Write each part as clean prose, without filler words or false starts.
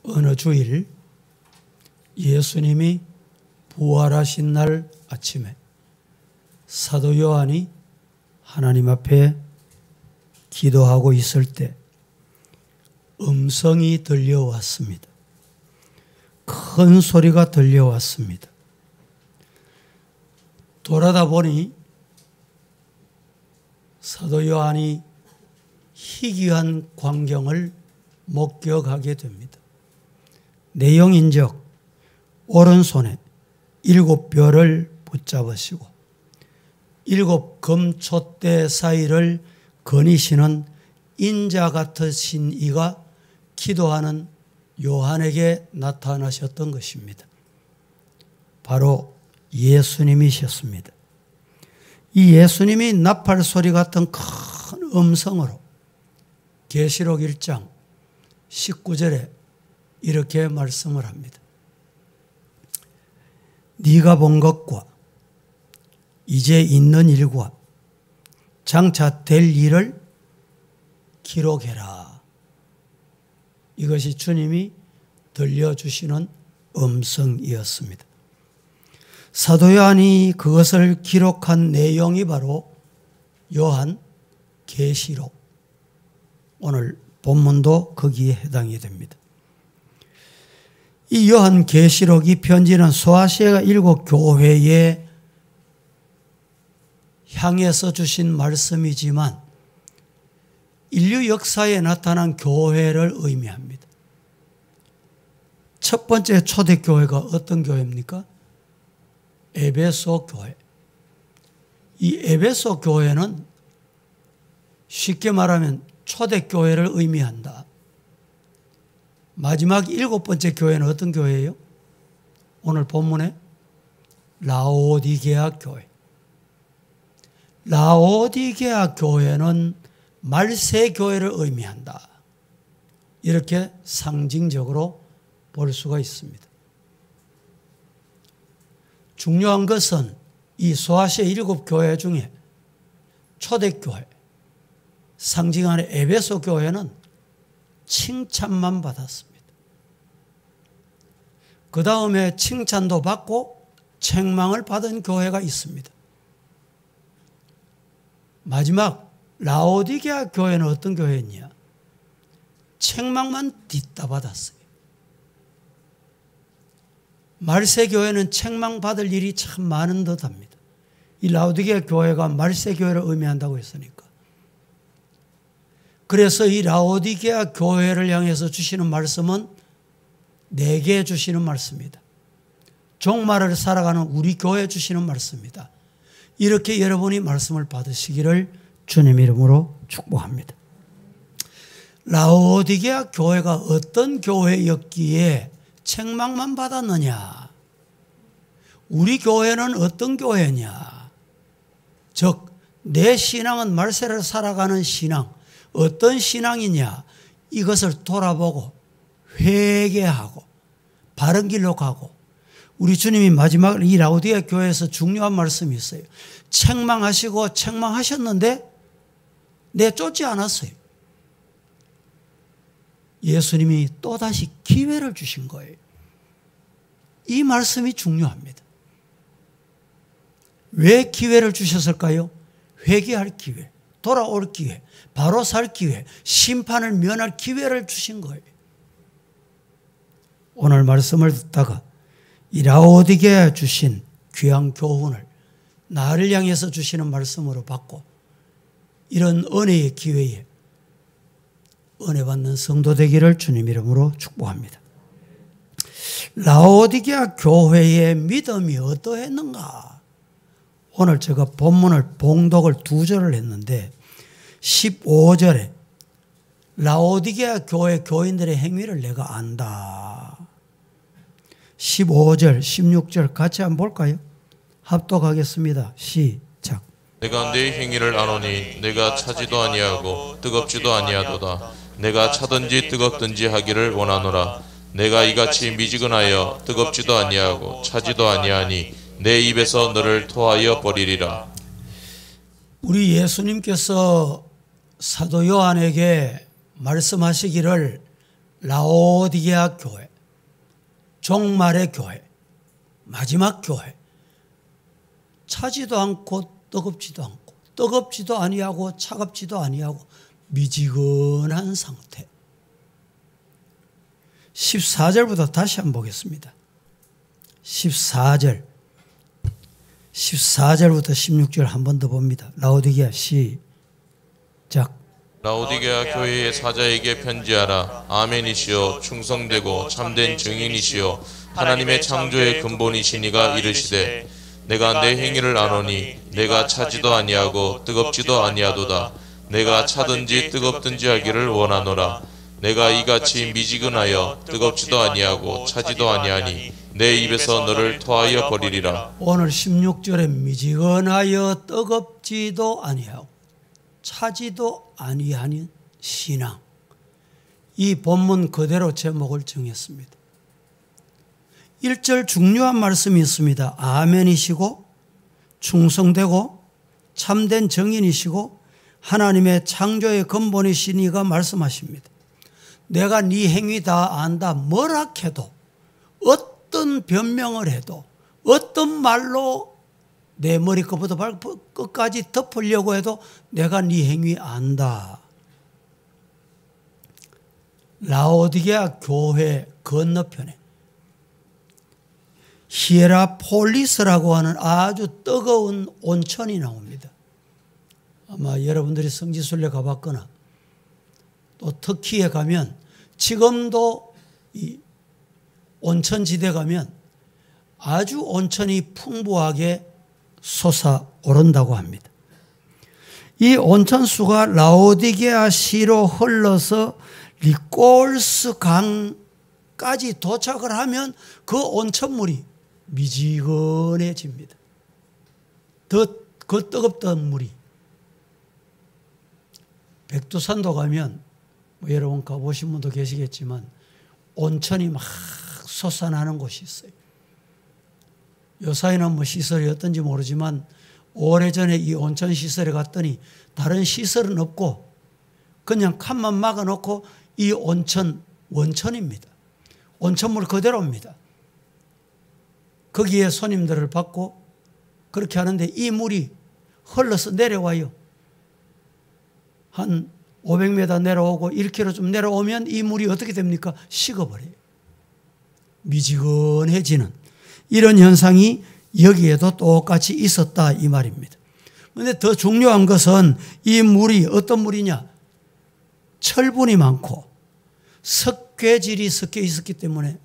어느 주일 예수님이 부활하신 날 아침에 사도 요한이 하나님 앞에 기도하고 있을 때 음성이 들려왔습니다. 큰 소리가 들려왔습니다. 돌아다 보니 사도 요한이 희귀한 광경을 목격하게 됩니다. 내용인즉 오른손에 7별을 붙잡으시고 7 금촛대 사이를 거니시는 인자 같으신 이가 기도하는 요한에게 나타나셨던 것입니다. 바로 예수님이셨습니다. 이 예수님이 나팔 소리 같은 큰 음성으로 계시록 1장 19절에 이렇게 말씀을 합니다. 네가 본 것과 이제 있는 일과 장차 될 일을 기록해라. 이것이 주님이 들려주시는 음성이었습니다. 사도 요한이 그것을 기록한 내용이 바로 요한 계시록, 오늘 본문도 거기에 해당이 됩니다. 이 요한 계시록 이 편지는 소아시아 7 교회에 향해서 주신 말씀이지만 인류 역사에 나타난 교회를 의미합니다. 첫 번째 초대교회가 어떤 교회입니까? 에베소 교회. 이 에베소 교회는 쉽게 말하면 초대교회를 의미한다. 마지막 7번째 교회는 어떤 교회예요? 오늘 본문에 라오디게아 교회. 라오디게아 교회는 말세 교회를 의미한다. 이렇게 상징적으로 볼 수가 있습니다. 중요한 것은 이 소아시아 7 교회 중에 초대교회, 상징하는 에베소 교회는 칭찬만 받았습니다. 그 다음에 칭찬도 받고 책망을 받은 교회가 있습니다. 마지막 라오디게아 교회는 어떤 교회였냐? 책망만 뒤따 받았어요. 말세 교회는 책망받을 일이 참 많은 듯합니다. 이 라오디게아 교회가 말세 교회를 의미한다고 했으니까. 그래서 이 라오디게아 교회를 향해서 주시는 말씀은 내게 주시는 말씀이다. 종말을 살아가는 우리 교회에 주시는 말씀이다. 이렇게 여러분이 말씀을 받으시기를 주님 이름으로 축복합니다. 라오디게아 교회가 어떤 교회였기에 책망만 받았느냐? 우리 교회는 어떤 교회냐? 즉, 내 신앙은 말세를 살아가는 신앙, 어떤 신앙이냐? 이것을 돌아보고 회개하고 바른 길로 가고, 우리 주님이 마지막 이 라오디게아 교회에서 중요한 말씀이 있어요. 책망하시고 책망하셨는데 내쫓지 않았어요. 예수님이 또다시 기회를 주신 거예요. 이 말씀이 중요합니다. 왜 기회를 주셨을까요? 회개할 기회, 돌아올 기회, 바로 살 기회, 심판을 면할 기회를 주신 거예요. 오늘 말씀을 듣다가 이 라오디게아에 주신 귀한 교훈을 나를 향해서 주시는 말씀으로 받고 이런 은혜의 기회에 은혜 받는 성도 되기를 주님 이름으로 축복합니다. 라오디게아 교회의 믿음이 어떠했는가? 오늘 제가 본문을 봉독을 2절을 했는데 15절에 라오디게아 교회 교인들의 행위를 내가 안다. 15절, 16절 같이 한번 볼까요? 합독하겠습니다. 시작. 내가 네 행위를 아노니 내가 차지도 아니하고 뜨겁지도 아니하도다. 내가 차든지 뜨겁든지 하기를 원하노라. 내가 이같이 미지근하여 뜨겁지도 아니하고 차지도 아니하니 내 입에서 너를 토하여 버리리라. 우리 예수님께서 사도 요한에게 말씀하시기를 라오디게아 교회, 종말의 교회, 마지막 교회, 차지도 않고 뜨겁지도 않고 뜨겁지도 아니하고 차갑지도 아니하고 미지근한 상태. 14절부터 다시 한번 보겠습니다. 14절부터 16절 한 번 더 봅니다. 라오디게아 시작. 라오디게아 교회의 사자에게 편지하라. 아멘이시여 충성되고 참된 증인이시여 하나님의 창조의 근본이시니가 이르시되 내가 내 행위를 아노니 내가 차지도 아니하고 뜨겁지도 아니하도다. 내가 차든지 뜨겁든지 하기를 원하노라. 내가 이같이 미지근하여 뜨겁지도 아니하고 차지도 아니하니 내 입에서 너를 토하여 버리리라. 오늘 16절에 미지근하여 뜨겁지도 아니하고 차지도 아니하는 신앙, 이 본문 그대로 제목을 정했습니다. 1절 중요한 말씀이 있습니다. 아멘이시고 충성되고 참된 정인이시고 하나님의 창조의 근본이시니가 말씀하십니다. 내가 네 행위 다 안다. 뭐라 해도, 어떤 변명을 해도, 어떤 말로 내 머리끝부터 발끝까지 덮으려고 해도 내가 네 행위 안다. 라오디게아 교회 건너편에 히에라폴리스라고 하는 아주 뜨거운 온천이 나옵니다. 아마 여러분들이 성지순례 가봤거나 또 터키에 가면 지금도 이 온천지대 가면 아주 온천이 풍부하게 솟아오른다고 합니다. 이 온천수가 라오디게아 시로 흘러서 리꼴스 강까지 도착을 하면 그 온천물이 미지근해집니다. 그 뜨겁던 물이. 백두산도 가면 여러분 가보신 분도 계시겠지만 온천이 막 솟아나는 곳이 있어요. 요사이는 시설이 어떤지 모르지만 오래전에 이 온천 시설에 갔더니 다른 시설은 없고 그냥 칸만 막아놓고 이 온천 원천입니다. 온천물 그대로입니다. 거기에 손님들을 받고 그렇게 하는데 이 물이 흘러서 내려와요. 한 500m 내려오고 1km 좀 내려오면 이 물이 어떻게 됩니까? 식어버려요. 미지근해지는 이런 현상이 여기에도 똑같이 있었다 이 말입니다. 그런데 더 중요한 것은 이 물이 어떤 물이냐? 철분이 많고 석회질이 섞여 있었기 때문에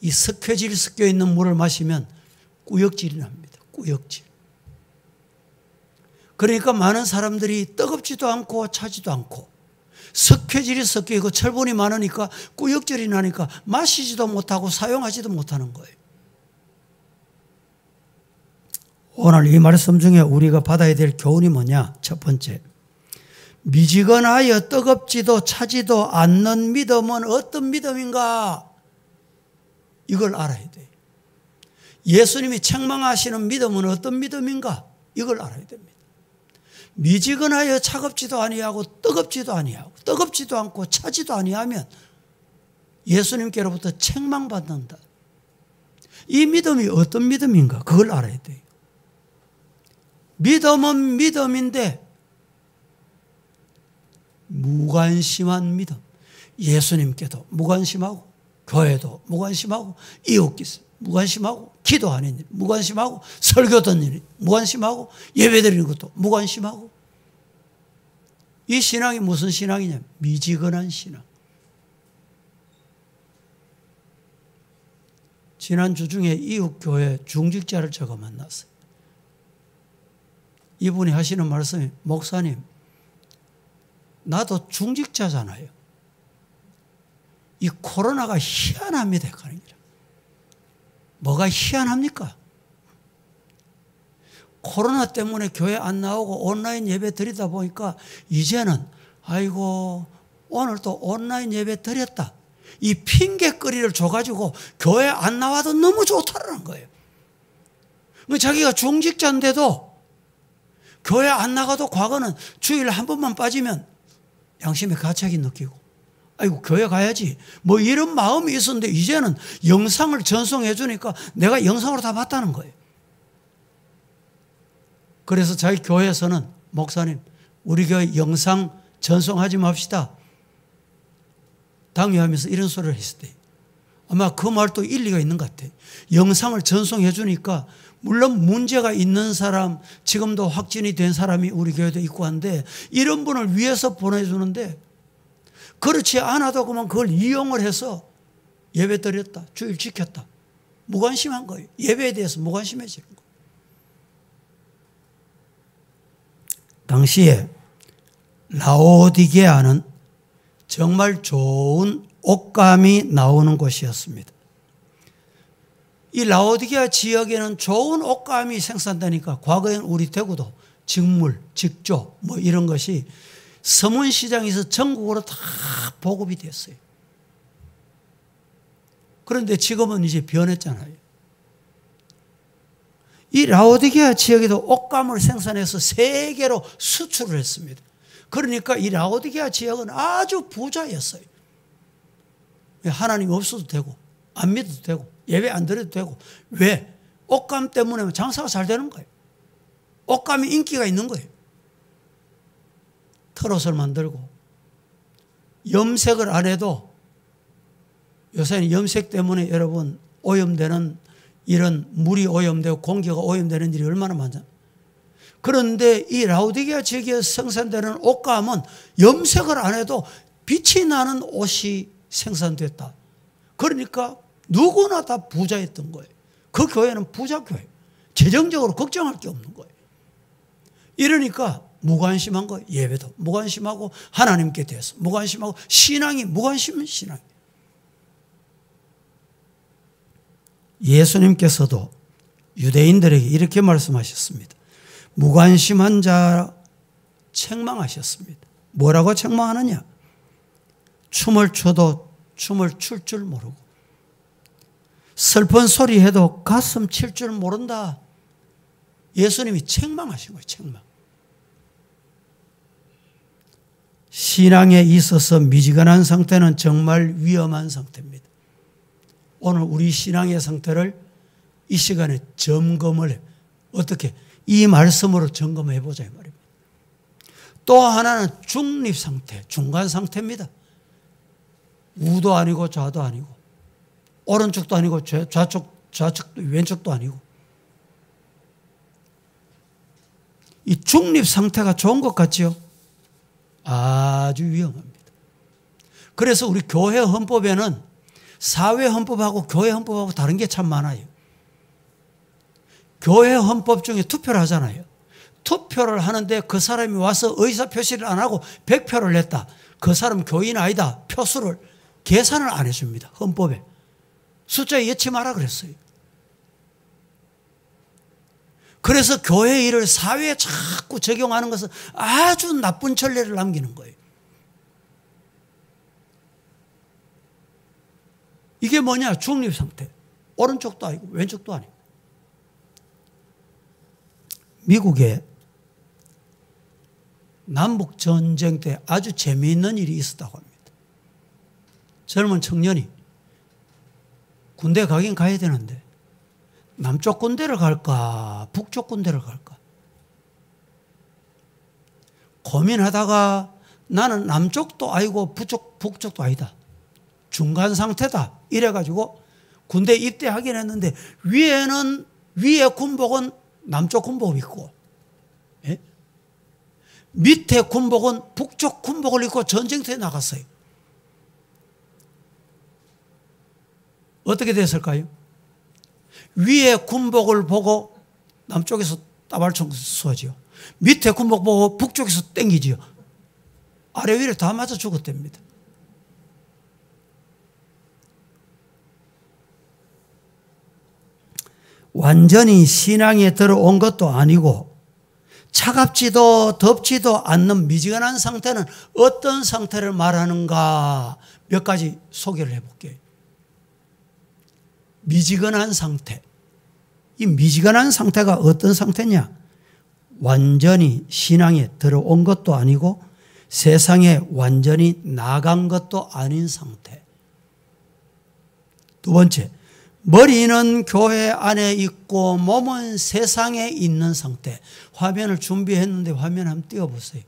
이 석회질이 섞여 있는 물을 마시면 꾸역질이 납니다. 꾸역질. 그러니까 많은 사람들이 뜨겁지도 않고 차지도 않고 석회질이 섞여 있고 철분이 많으니까 꾸역질이 나니까 마시지도 못하고 사용하지도 못하는 거예요. 오늘 이 말씀 중에 우리가 받아야 될 교훈이 뭐냐? 첫 번째, 미지근하여 뜨겁지도 차지도 않는 믿음은 어떤 믿음인가? 이걸 알아야 돼요. 예수님이 책망하시는 믿음은 어떤 믿음인가? 이걸 알아야 됩니다. 미지근하여 차갑지도 아니하고 뜨겁지도 아니하고 뜨겁지도 않고 차지도 아니하면 예수님께로부터 책망받는다. 이 믿음이 어떤 믿음인가? 그걸 알아야 돼요. 믿음은 믿음인데 무관심한 믿음. 예수님께도 무관심하고 교회도 무관심하고 이웃기도 무관심하고 기도하는 일 무관심하고 설교 듣는 일 무관심하고 예배드리는 것도 무관심하고 이 신앙이 무슨 신앙이냐? 미지근한 신앙. 지난주 중에 이웃교회 중직자를 제가 만났어요. 이분이 하시는 말씀이 목사님 나도 중직자잖아요. 이 코로나가 희한합니다. 뭐가 희한합니까? 코로나 때문에 교회 안 나오고 온라인 예배 드리다 보니까 이제는 아이고 오늘 또 온라인 예배 드렸다. 이 핑계거리를 줘가지고 교회 안 나와도 너무 좋다라는 거예요. 자기가 중직자인데도 교회 안 나가도 과거는 주일 한 번만 빠지면 양심의 가책이 느끼고 아이고 교회 가야지 뭐 이런 마음이 있었는데 이제는 영상을 전송해 주니까 내가 영상으로 다 봤다는 거예요. 그래서 자기 교회에서는 목사님 우리 교회 영상 전송하지 맙시다 당위하면서 이런 소리를 했을 때 아마 그 말도 일리가 있는 것 같아요. 영상을 전송해 주니까 물론 문제가 있는 사람, 지금도 확진이 된 사람이 우리 교회도 있고 한데 이런 분을 위해서 보내주는데 그렇지 않아도 그만 그걸 이용을 해서 예배 드렸다, 주일 지켰다. 무관심한 거예요. 예배에 대해서 무관심해지는 거예요. 당시에 라오디게아는 정말 좋은 옷감이 나오는 곳이었습니다. 이 라오디게아 지역에는 좋은 옷감이 생산되니까 과거에는 우리 대구도 직물, 직조 뭐 이런 것이 서문시장에서 전국으로 다 보급이 됐어요. 그런데 지금은 이제 변했잖아요. 이 라오디게아 지역에도 옷감을 생산해서 세계로 수출을 했습니다. 그러니까 이 라오디게아 지역은 아주 부자였어요. 하나님 없어도 되고 안 믿어도 되고 예배 안 드려도 되고. 왜? 옷감 때문에 장사가 잘 되는 거예요. 옷감이 인기가 있는 거예요. 털옷을 만들고 염색을 안 해도 요새는 염색 때문에 여러분 오염되는 이런 물이 오염되고 공기가 오염되는 일이 얼마나 많잖아요. 그런데 이 라오디게아 지역에 생산되는 옷감은 염색을 안 해도 빛이 나는 옷이 생산됐다. 그러니까 누구나 다 부자였던 거예요. 그 교회는 부자 교회. 재정적으로 걱정할 게 없는 거예요. 이러니까 무관심한 거예요. 예배도 무관심하고 하나님께 대해서 무관심하고 신앙이 무관심한 신앙. 예수님께서도 유대인들에게 이렇게 말씀하셨습니다. 무관심한 자 책망하셨습니다. 뭐라고 책망하느냐? 춤을 춰도 춤을 출 줄 모르고 슬픈 소리 해도 가슴 칠 줄 모른다. 예수님이 책망하신 거예요. 책망. 신앙에 있어서 미지근한 상태는 정말 위험한 상태입니다. 오늘 우리 신앙의 상태를 이 시간에 점검을 해. 어떻게? 이 말씀으로 점검해 보자 이 말입니다. 또 하나는 중립 상태, 중간 상태입니다. 우도 아니고 좌도 아니고 오른쪽도 아니고 좌측도 왼쪽도 아니고 이 중립 상태가 좋은 것 같지요? 아주 위험합니다. 그래서 우리 교회 헌법에는 사회 헌법하고 교회 헌법하고 다른 게 참 많아요. 교회 헌법 중에 투표를 하잖아요. 투표를 하는데 그 사람이 와서 의사표시를 안 하고 100표를 냈다. 그 사람 교인 아니다. 표수를 계산을 안 해줍니다. 헌법에. 숫자에 넣지 마라 그랬어요. 그래서 교회 일을 사회에 자꾸 적용하는 것은 아주 나쁜 전례를 남기는 거예요. 이게 뭐냐? 중립 상태. 오른쪽도 아니고 왼쪽도 아니고. 미국에 남북전쟁 때 아주 재미있는 일이 있었다고 합니다. 젊은 청년이 군대 가긴 가야 되는데 남쪽 군대를 갈까 북쪽 군대를 갈까 고민하다가 나는 남쪽도 아니고 북쪽도 아니다. 중간 상태다. 이래가지고 군대 입대하긴 했는데 위에 군복은 남쪽 군복을 입고 예? 밑에 군복은 북쪽 군복을 입고 전쟁터에 나갔어요. 어떻게 됐을까요? 위에 군복을 보고 남쪽에서 따발총 쏘지요. 밑에 군복 보고 북쪽에서 땡기지요. 아래 위를 다 맞아 죽었답니다. 완전히 신앙에 들어온 것도 아니고 차갑지도 덥지도 않는 미지근한 상태는 어떤 상태를 말하는가 몇 가지 소개를 해볼게요. 미지근한 상태. 이 미지근한 상태가 어떤 상태냐? 완전히 신앙에 들어온 것도 아니고 세상에 완전히 나간 것도 아닌 상태. 두 번째, 머리는 교회 안에 있고 몸은 세상에 있는 상태. 화면을 준비했는데 화면 한번 띄워보세요.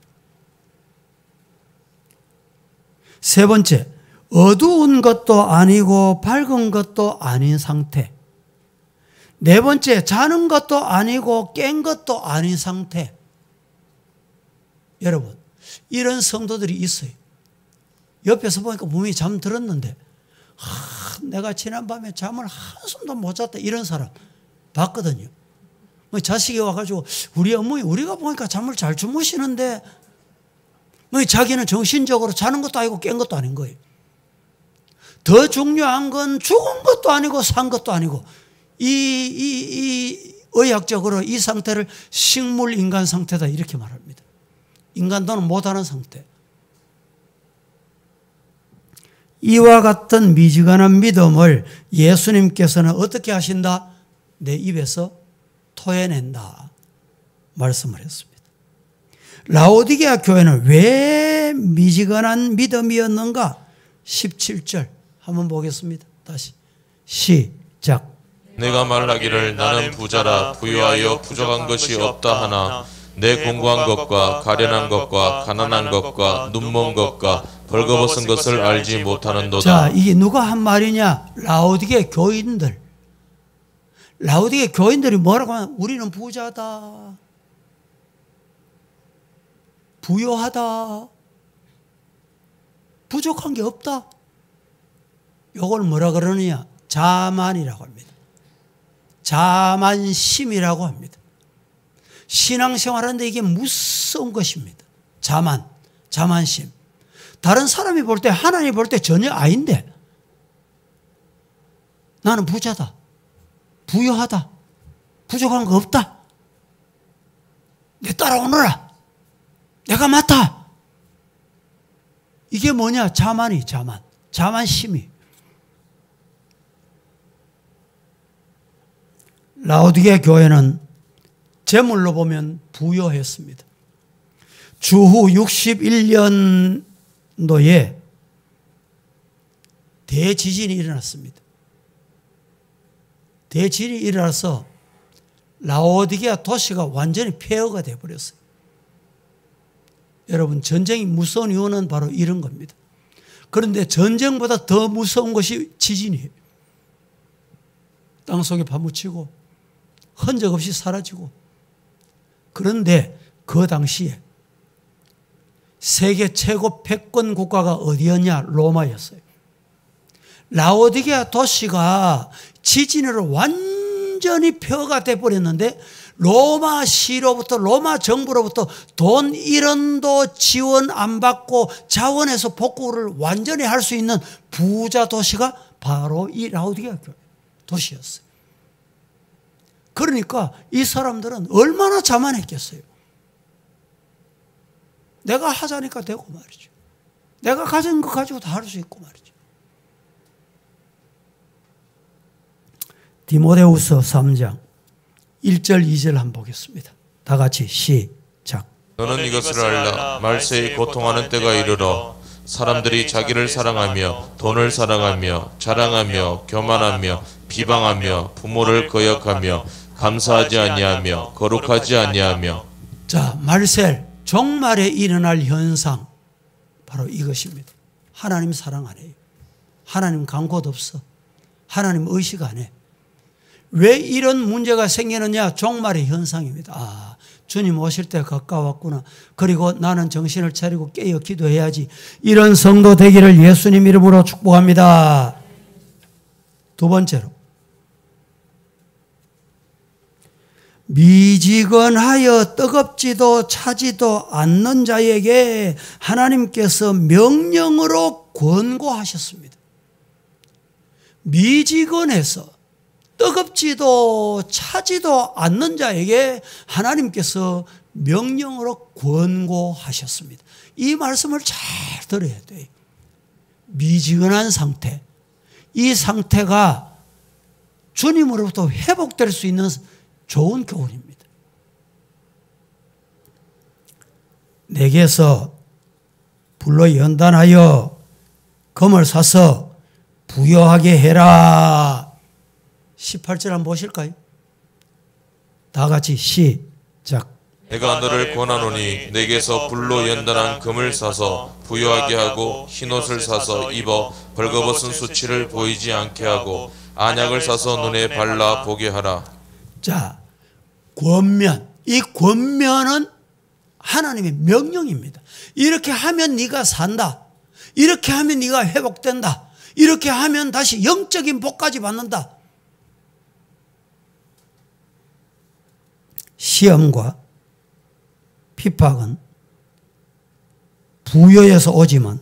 세 번째, 어두운 것도 아니고 밝은 것도 아닌 상태. 네 번째, 자는 것도 아니고 깬 것도 아닌 상태. 여러분, 이런 성도들이 있어요. 옆에서 보니까 분명히 잠들었는데 내가 지난밤에 잠을 한숨도 못 잤다 이런 사람 봤거든요. 자식이 와가지고 우리 어머니 우리가 보니까 잠을 잘 주무시는데 자기는 정신적으로 자는 것도 아니고 깬 것도 아닌 거예요. 더 중요한 건 죽은 것도 아니고 산 것도 아니고 이 의학적으로 이 상태를 식물 인간 상태다 이렇게 말합니다. 인간도는 못하는 상태. 이와 같은 미지근한 믿음을 예수님께서는 어떻게 하신다? 내 입에서 토해낸다 말씀을 했습니다. 라오디게아 교회는 왜 미지근한 믿음이었는가? 17절 한번 보겠습니다. 다시 시작. 내가 말하기를 나는 부자라 부유하여 부족한 것이 없다 하나 내 공고한 것과 가련한 것과 가난한 것과 눈먼 것과 벌거벗은 것을 알지 못하는도다. 자, 이게 누가 한 말이냐? 라오디게 교인들. 라오디게 교인들이 뭐라고 하면 우리는 부자다, 부유하다, 부족한 게 없다. 요걸 뭐라 그러느냐? 자만이라고 합니다. 자만심이라고 합니다. 신앙생활하는데 이게 무서운 것입니다. 자만, 자만심. 다른 사람이 볼 때, 하나님 볼 때 전혀 아닌데 나는 부자다, 부유하다, 부족한 거 없다, 내 따라오너라, 내가 맞다. 이게 뭐냐? 자만이, 자만, 자만심이. 라오디게아 교회는 재물로 보면 부유했습니다. 주후 61년도에 대지진이 일어났습니다. 대지진이 일어나서 라오디게아 도시가 완전히 폐허가 되어버렸어요. 여러분, 전쟁이 무서운 이유는 바로 이런 겁니다. 그런데 전쟁보다 더 무서운 것이 지진이에요. 땅속에 파묻히고 흔적 없이 사라지고. 그런데 그 당시에 세계 최고 패권 국가가 어디였냐? 로마였어요. 라오디게아 도시가 지진으로 완전히 폐허가 돼버렸는데 로마시로부터, 로마 정부로부터 돈 1원도 지원 안 받고 자원에서 복구를 완전히 할 수 있는 부자 도시가 바로 이 라오디게아 도시였어요. 그러니까 이 사람들은 얼마나 자만했겠어요. 내가 하자니까 되고 말이죠. 내가 가진 거 가지고 다 할 수 있고 말이죠. 디모데후서 3장 1절 2절 한번 보겠습니다. 다 같이 시작. 너는 이것을 알라. 말세에 고통하는 때가 이르러 사람들이 자기를 사랑하며 돈을 사랑하며 자랑하며 교만하며 비방하며 부모를 거역하며 감사하지 아니하며 거룩하지 아니하며. 자, 말세 종말에 일어날 현상 바로 이것입니다. 하나님 사랑 안 해요. 하나님 간곳 없어. 하나님 의식 안 해. 왜 이런 문제가 생기느냐? 종말의 현상입니다. 아, 주님 오실 때 가까웠구나. 그리고 나는 정신을 차리고 깨어 기도해야지. 이런 성도 되기를 예수님 이름으로 축복합니다. 두 번째로, 미지근하여 뜨겁지도 차지도 않는 자에게 하나님께서 명령으로 권고하셨습니다. 미지근해서 뜨겁지도 차지도 않는 자에게 하나님께서 명령으로 권고하셨습니다. 이 말씀을 잘 들어야 돼요. 미지근한 상태, 이 상태가 주님으로부터 회복될 수 있는 좋은 교훈입니다. 내게서 불로 연단하여 금을 사서 부여하게 해라. 18절 한번 보실까요? 다 같이 시작. 내가 너를 권하노니 내게서 불로 연단한 금을 사서 부여하게 하고 흰옷을 사서 입어 벌거벗은 수치를 보이지 않게 하고 안약을 사서 눈에 발라 보게 하라. 자, 권면. 이 권면은 하나님의 명령입니다. 이렇게 하면 네가 산다. 이렇게 하면 네가 회복된다. 이렇게 하면 다시 영적인 복까지 받는다. 시험과 핍박은 부여에서 오지만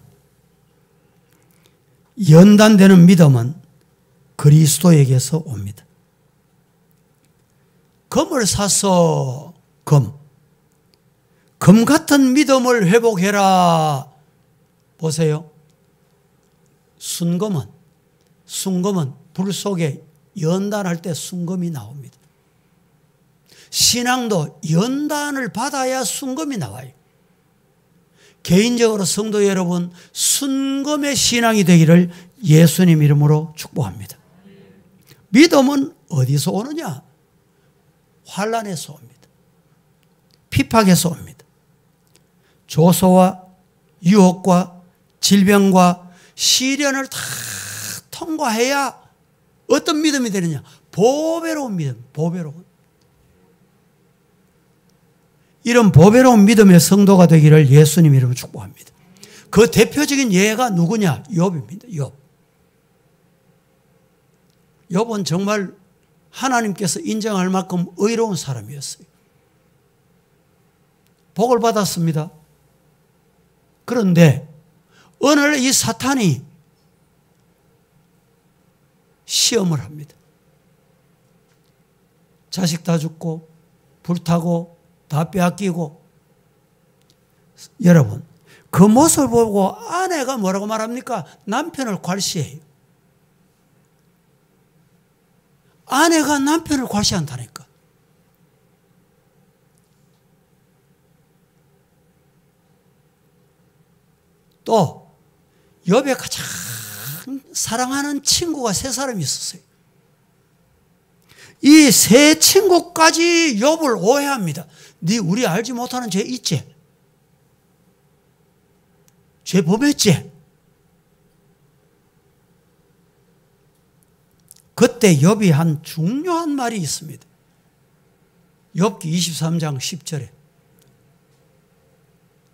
연단되는 믿음은 그리스도에게서 옵니다. 금을 사서 금 같은 믿음을 회복해라. 보세요. 순금은 불 속에 연단할 때 순금이 나옵니다. 신앙도 연단을 받아야 순금이 나와요. 개인적으로 성도 여러분, 순금의 신앙이 되기를 예수님 이름으로 축복합니다. 믿음은 어디서 오느냐? 환난에서 옵니다. 핍박에서 옵니다. 조소와 유혹과 질병과 시련을 다 통과해야 어떤 믿음이 되느냐? 보배로운 믿음, 보배로운. 이런 보배로운 믿음의 성도가 되기를 예수님 이름으로 축복합니다. 그 대표적인 예가 누구냐? 욥입니다. 욥. 욥은 정말 하나님께서 인정할 만큼 의로운 사람이었어요. 복을 받았습니다. 그런데 어느 날 이 사탄이 시험을 합니다. 자식 다 죽고 불타고 다 빼앗기고. 여러분, 그 모습을 보고 아내가 뭐라고 말합니까? 남편을 괄시해요. 아내가 남편을 괄시한다니까. 또 욥에 가장 사랑하는 친구가 세 사람이 있었어요. 이 세 친구까지 욥을 오해합니다. 네 우리 알지 못하는 죄 있지? 죄 범했지? 그때 욥이 한 중요한 말이 있습니다. 욥기 23장 10절에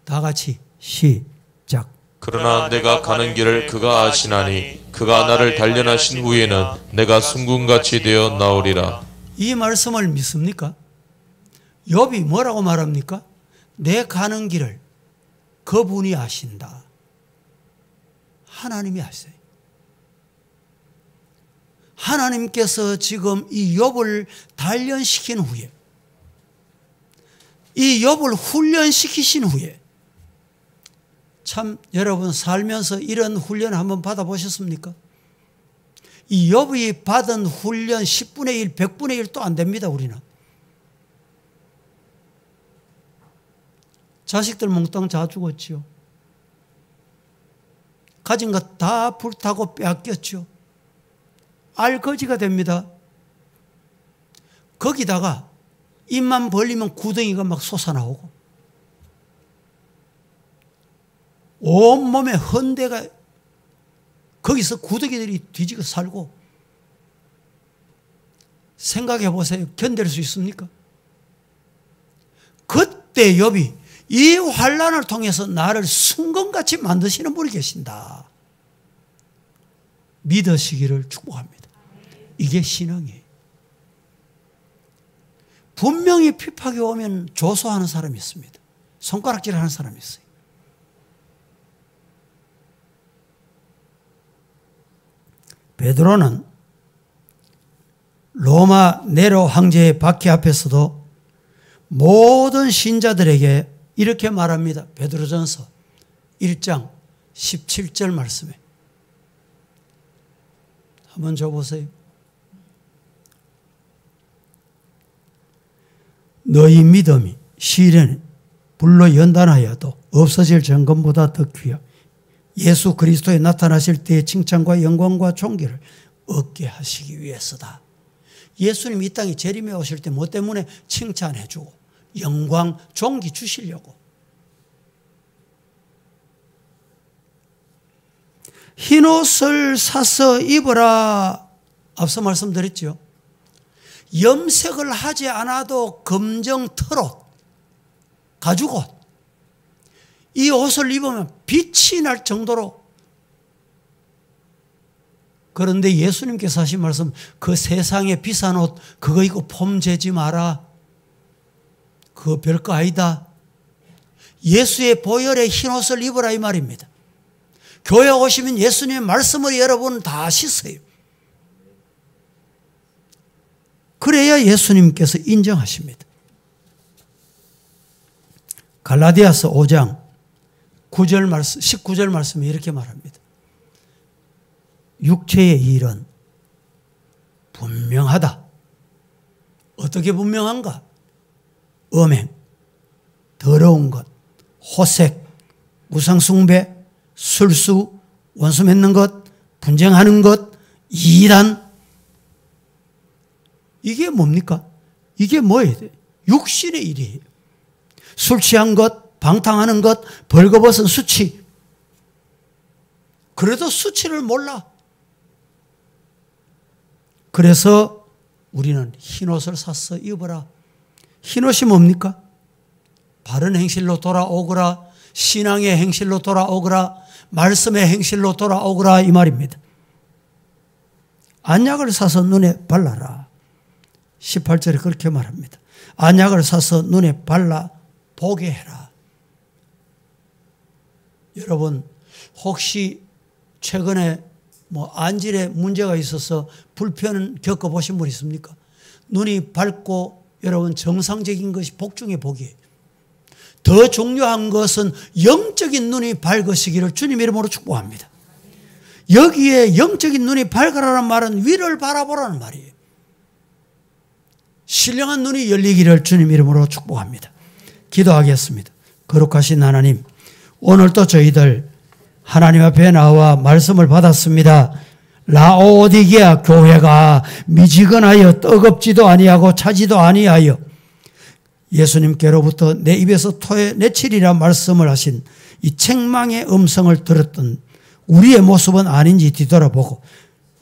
다 같이 시작. 그러나 내가 가는 길을 그가 아시나니 그가 나를 단련하신 후에는 내가 순금같이 되어 나오리라. 이 말씀을 믿습니까? 욥이 뭐라고 말합니까? 내 가는 길을 그분이 아신다. 하나님이 아세요. 하나님께서 지금 이 욥을 단련시킨 후에, 이 욥을 훈련시키신 후에, 참 여러분 살면서 이런 훈련 한번 받아보셨습니까? 이 욥이 받은 훈련 10분의 1, 100분의 1도 안 됩니다. 우리는. 자식들 몽땅 다 죽었죠. 가진 것 다 불타고 빼앗겼죠. 알거지가 됩니다. 거기다가 입만 벌리면 구덩이가 막 솟아나오고 온몸에 헌대가 거기서 구더기들이 뒤지고 살고. 생각해 보세요. 견딜 수 있습니까? 그때 욥이 이 환난을 통해서 나를 순금같이 만드시는 분이 계신다. 믿으시기를 축복합니다. 이게 신앙이에요. 분명히 핍박이 오면 조소하는 사람이 있습니다. 손가락질하는 사람이 있어요. 베드로는 로마 네로 황제의 박해 앞에서도 모든 신자들에게 이렇게 말합니다. 베드로전서 1장 17절 말씀에 한번 줘보세요. 너희 믿음이 시련에 불로 연단하여도 없어질 정금보다 더 귀하고 예수 그리스도에 나타나실 때의 칭찬과 영광과 존귀를 얻게 하시기 위해서다. 예수님 이 땅에 재림해 오실 때 뭐 때문에 칭찬해 주고 영광, 존귀 주시려고. 흰옷을 사서 입어라. 앞서 말씀드렸죠. 염색을 하지 않아도 검정 털옷, 가죽옷, 이 옷을 입으면 빛이 날 정도로. 그런데 예수님께서 하신 말씀, 그 세상에 비싼 옷 그거 입고 폼 재지 마라. 그거 별거 아니다. 예수의 보혈의 흰옷을 입으라 이 말입니다. 교회 오시면 예수님의 말씀을 여러분 다 씻어요. 그래야 예수님께서 인정하십니다. 갈라디아서 5장 9절 말씀, 19절 말씀에 이렇게 말합니다. 육체의 일은 분명하다. 어떻게 분명한가? 음행, 더러운 것, 호색, 우상숭배, 술수, 원수 맺는 것, 분쟁하는 것, 이단. 이게 뭡니까? 이게 뭐예요? 육신의 일이에요. 술 취한 것, 방탕하는 것, 벌거벗은 수치. 그래도 수치를 몰라. 그래서 우리는 흰옷을 사서 입어라. 흰옷이 뭡니까? 바른 행실로 돌아오거라. 신앙의 행실로 돌아오거라. 말씀의 행실로 돌아오거라 이 말입니다. 안약을 사서 눈에 발라라. 18절에 그렇게 말합니다. 안약을 사서 눈에 발라 보게 해라. 여러분 혹시 최근에 안질에 문제가 있어서 불편 겪어보신 분 있습니까? 눈이 밝고 여러분 정상적인 것이 복중의 복이에요. 더 중요한 것은 영적인 눈이 밝으시기를 주님 이름으로 축복합니다. 여기에 영적인 눈이 밝으라는 말은 위를 바라보라는 말이에요. 신령한 눈이 열리기를 주님 이름으로 축복합니다. 기도하겠습니다. 거룩하신 하나님, 오늘도 저희들 하나님 앞에 나와 말씀을 받았습니다. 라오디게아 교회가 미지근하여 뜨겁지도 아니하고 차지도 아니하여 예수님께로부터 내 입에서 토해내치리라 말씀을 하신 이 책망의 음성을 들었던 우리의 모습은 아닌지 뒤돌아보고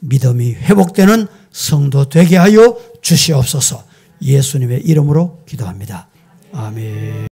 믿음이 회복되는 성도 되게 하여 주시옵소서. 예수님의 이름으로 기도합니다. 아멘.